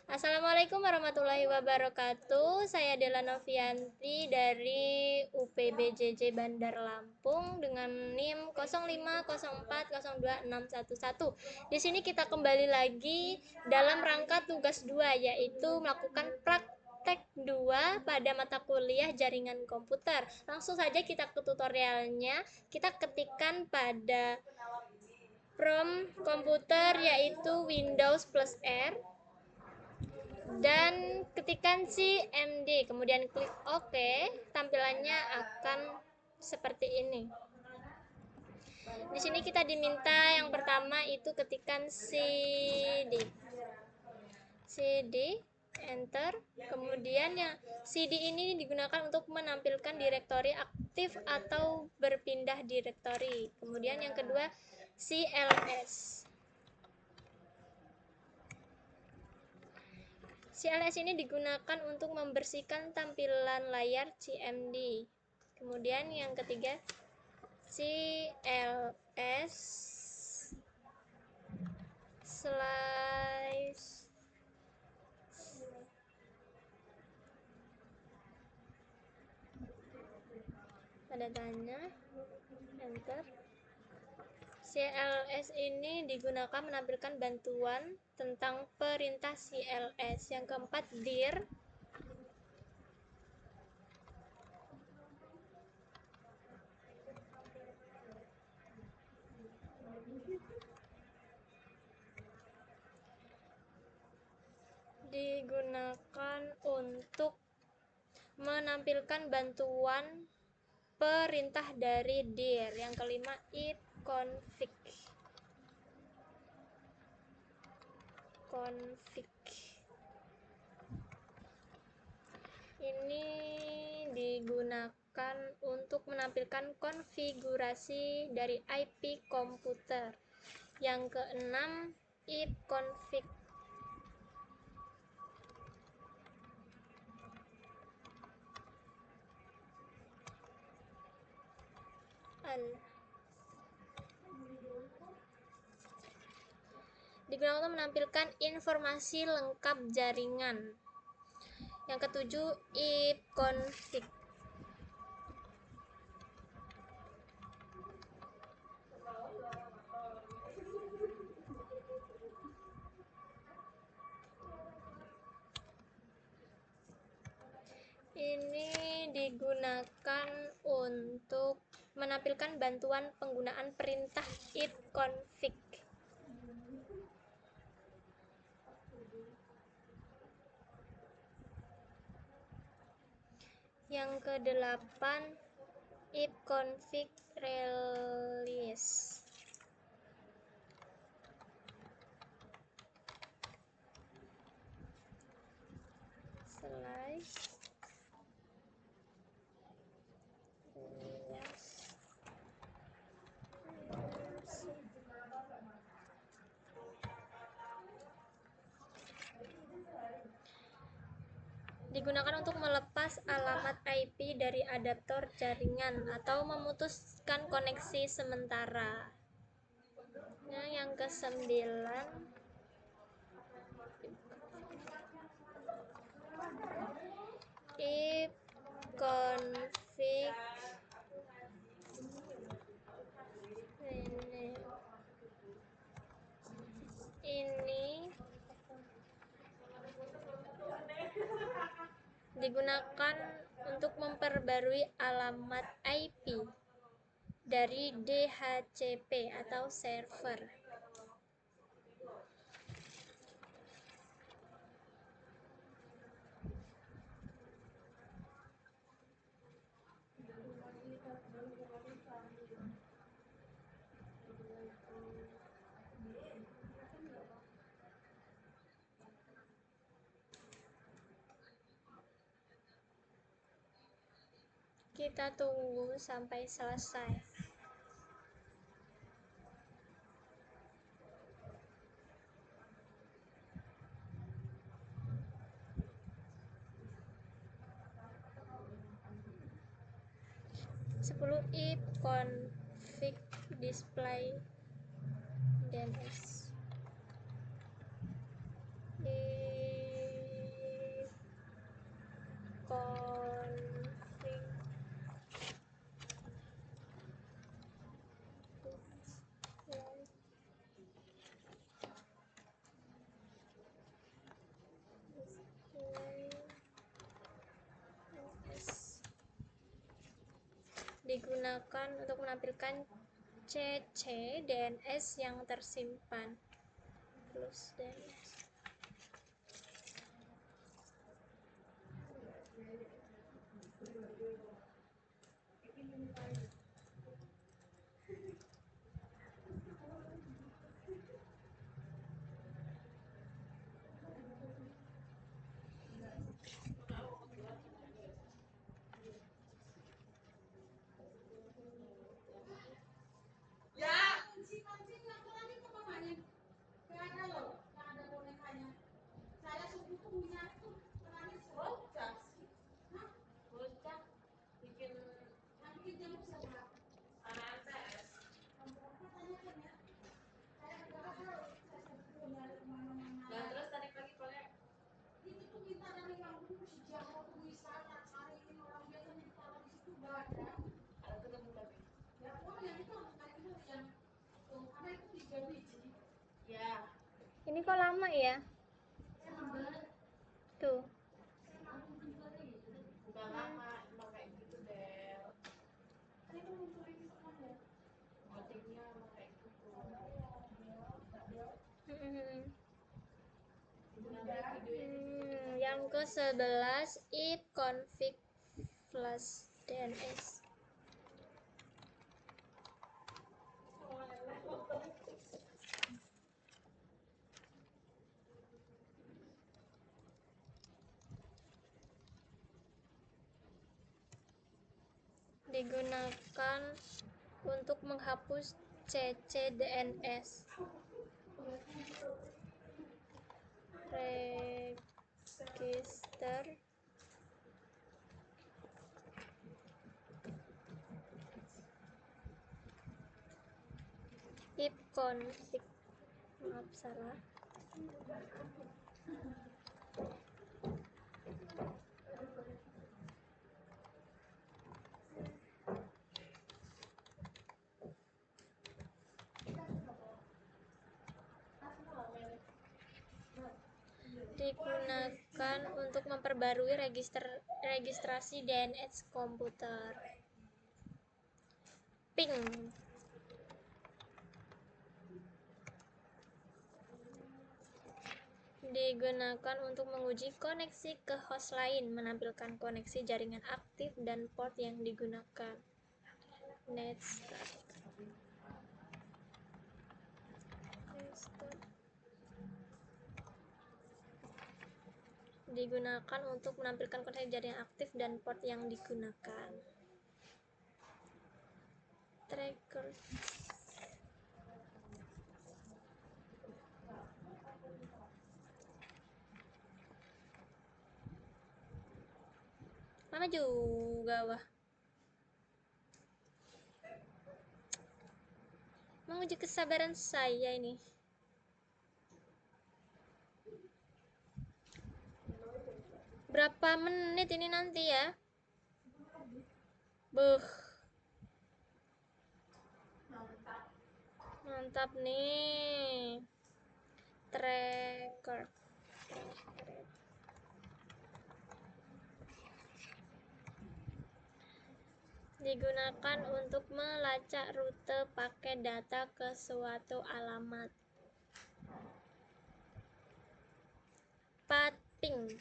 Assalamualaikum warahmatullahi wabarakatuh. Saya Dela Novianti dari UPBJJ Bandar Lampung dengan NIM 05040261. Di sini kita kembali lagi dalam rangka tugas 2, yaitu melakukan praktek 2 pada mata kuliah jaringan komputer. Langsung saja kita ke tutorialnya. Kita ketikkan pada prompt komputer yaitu Windows plus R dan ketikkan CMD, kemudian klik OK. Tampilannya akan seperti ini. Di sini kita diminta yang pertama itu ketikkan CD, enter. Kemudian yang CD ini digunakan untuk menampilkan direktori aktif atau berpindah direktori. Kemudian yang kedua CLS. CLS ini digunakan untuk membersihkan tampilan layar CMD. Kemudian yang ketiga CLS slice tanda tanya, enter. CLS ini digunakan menampilkan bantuan tentang perintah CLS. Yang keempat dir. Digunakan untuk menampilkan bantuan perintah dari dir. Yang kelima ipconfig. Ini digunakan untuk menampilkan konfigurasi dari IP komputer. Yang keenam ipconfig. Digunakan untuk menampilkan informasi lengkap jaringan. Yang ketujuh ipconfig. Ini digunakan untuk menampilkan bantuan penggunaan perintah ipconfig. Yang kedelapan ipconfig release. Slice. Digunakan untuk melepas alamat IP dari adaptor jaringan atau memutuskan koneksi sementara. Nah, yang kesembilan ipconfig ini digunakan untuk memperbarui alamat IP dari DHCP atau server. Kita tunggu sampai selesai. Sepuluh ipconfig display DNS. digunakan untuk menampilkan CC DNS yang tersimpan plus DNS. Ini kok lama ya? Tuh. Udah lama emang kayak gitu Del. Motifnya emang kayak gitu. Yang ke-11 if config flash DNS. Digunakan untuk menghapus CC DNS. Register if config, maaf salah. Digunakan untuk memperbarui registrasi DNS komputer. Ping. Digunakan untuk menguji koneksi ke host lain, menampilkan koneksi jaringan aktif dan port yang digunakan. Netscape. Digunakan untuk menampilkan koneksi jaringan aktif dan port yang digunakan. Tracker. Lama juga wah. Menguji kesabaran saya ini. Berapa menit ini nanti ya? Beuh. Mantap nih. Tracker. Digunakan untuk melacak rute paket data ke suatu alamat. Pathing.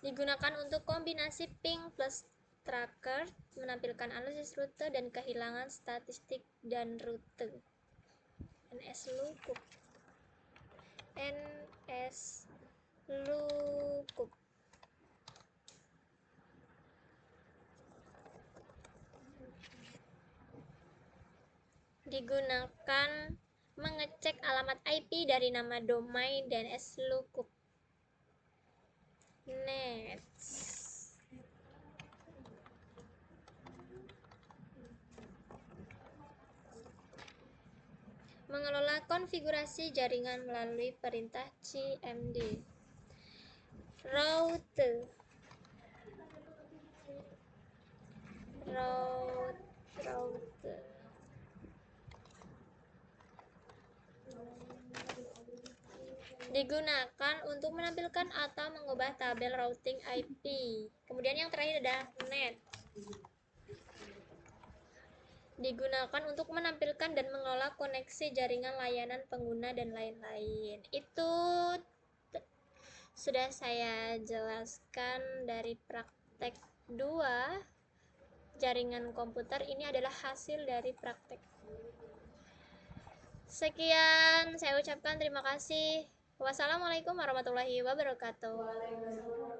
Digunakan untuk kombinasi ping plus tracker, menampilkan analisis rute dan kehilangan statistik dan rute. NSLookup. NSLookup. Digunakan mengecek alamat IP dari nama domain dan NSLookup. Nets. Mengelola konfigurasi jaringan melalui perintah cmd. Router. digunakan untuk menampilkan atau mengubah tabel routing IP. Kemudian yang terakhir ada NAT, digunakan untuk menampilkan dan mengelola koneksi jaringan layanan pengguna dan lain-lain. Itu sudah saya jelaskan dari praktek 2 jaringan komputer. Ini adalah hasil dari praktek. Sekian saya ucapkan terima kasih. Wassalamualaikum warahmatullahi wabarakatuh. Waalaikumsalam.